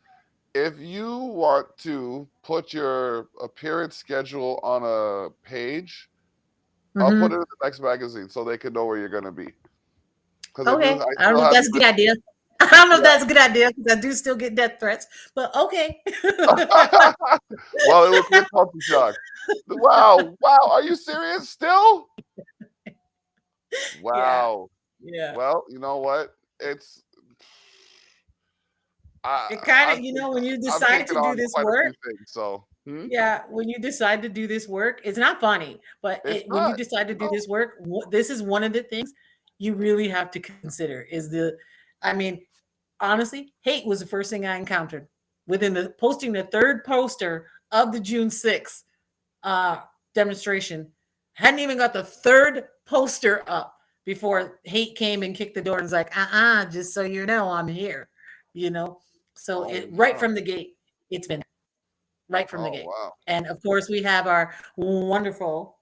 If you want to put your appearance schedule on a page, I'll put it hmm. in the next magazine so they can know where you're going to be. Because Okay. I I don't still know if have that's a you good idea. I don't know if listed. that's a good idea because I do still get death threats, but okay. Yeah. Well, it would be a culture shock. Wow. Wow. Are you serious still? Yeah. Wow. Yeah. Well, you know what? It's I It kind of, I've when you I've decide taken to do on this quite a few work, things. So yeah, when you decide to do this work, it's not funny, but it's when you not. decide to do No. this work, this is one of the things you really have to consider I mean, honestly, hate was the first thing I encountered within posting the third poster of the June 6th uh, demonstration. Hadn't even got the third poster up before hate came and kicked the door and was like, just so you know, I'm here, you know? So Oh right wow. from the gate, it's been right from the Oh gate. wow. And of course, we have our wonderful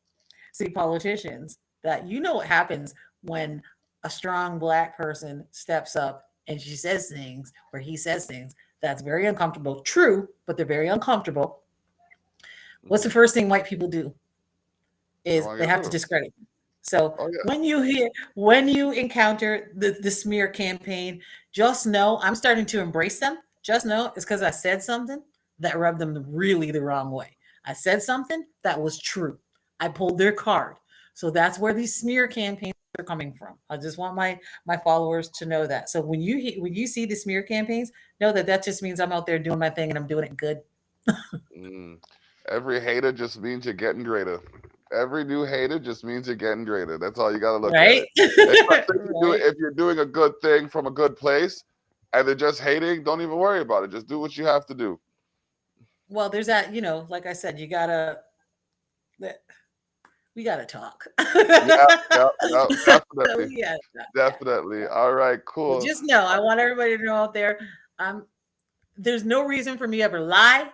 city politicians that what happens when a strong black person steps up and she says things or he says things that's very uncomfortable. True, but they're very uncomfortable. What's the Hmm. first thing white people do? They Is want to they get have rid to of. discredit you. So Oh yeah. when you encounter the smear campaign, just know I'm starting to embrace them. Just know it's because I said something that rubbed them really the wrong way. I said something that was true. I pulled their card. So that's where these smear campaigns are coming from. I just want my followers to know that. So when you see the smear campaigns, know that that just means I'm out there doing my thing and I'm doing it good. Mm. Every hater just means you're getting greater. Every new hater just means you're getting greater. That's all you got to look at Right? it. Especially Right. if you're doing a good thing from a good place, and they're just hating, don't even worry about it. Just do what you have to do. Well, there's that, like I said, we gotta talk. Yeah, yeah, yeah, definitely, We gotta talk. Yeah, definitely. yeah. All right, But cool. just know, I want everybody to know out there, um, there's no reason for me to ever lie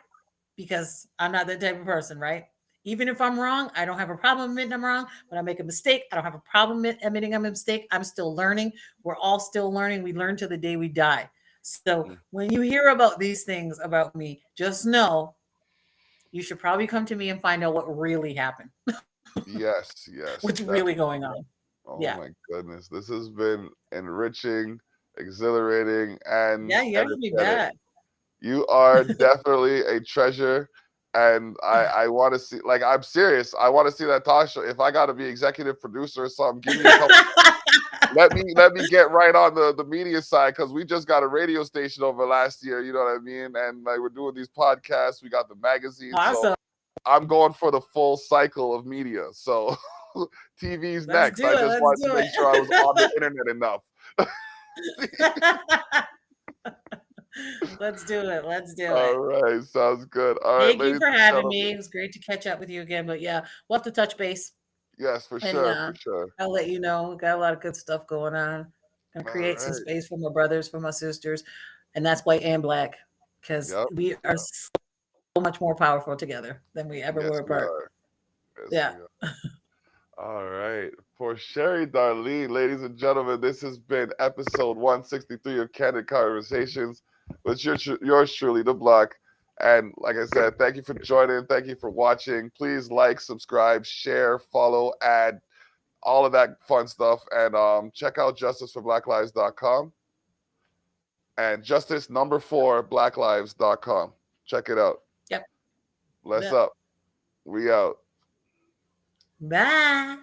because I'm not that type of person, right? Even if I'm wrong, I don't have a problem admitting I'm wrong. When I make a mistake, I don't have a problem admitting I'm a mistake. I'm still learning. We're all still learning. We learn to the day we die. So Mm, when you hear about these things about me, just know you should probably come to me and find out what really happened, yes, what's yes, really going definitely. on. Oh Yeah. my goodness, this has been enriching, exhilarating, Yeah, and you have to be energetic. back. You are definitely a treasure, and I want to see. Like, I'm serious. I want to see that talk show. If I got to be executive producer or something, give me a couple. Let me get right on the media side because we just got a radio station over last year. You know what I mean? And like we're doing these podcasts. We got the magazine, so Awesome. I'm going for the full cycle of media. So TV's Let's next. do I it. just Let's wanted to do make sure I was on the it. internet enough. Let's do it. Let's do All it. right, sounds good. All right, Thank you ladies for and having me. gentlemen. It was great to catch up with you again. But yeah, we'll have to touch base Yes, for and sure, for sure. I'll let you know. We got a lot of good stuff going on. Gonna All create some right. space for my brothers, for my sisters, and that's white and black because Yep. we are Yep. so much more powerful together than we ever were Yes, we apart. are. Yes, Yeah. we are. All right. For Sherri Darlene, ladies and gentlemen, this has been episode 163 of Candid Conversations with yours truly, The Block. And like I said, thank you for joining. Thank you for watching. Please like, subscribe, share, follow, add, all of that fun stuff. And check out justiceforblacklives.com and justice number 4 blacklives.com. Check it out. Yep. Let's Yep. up. We out. Bye.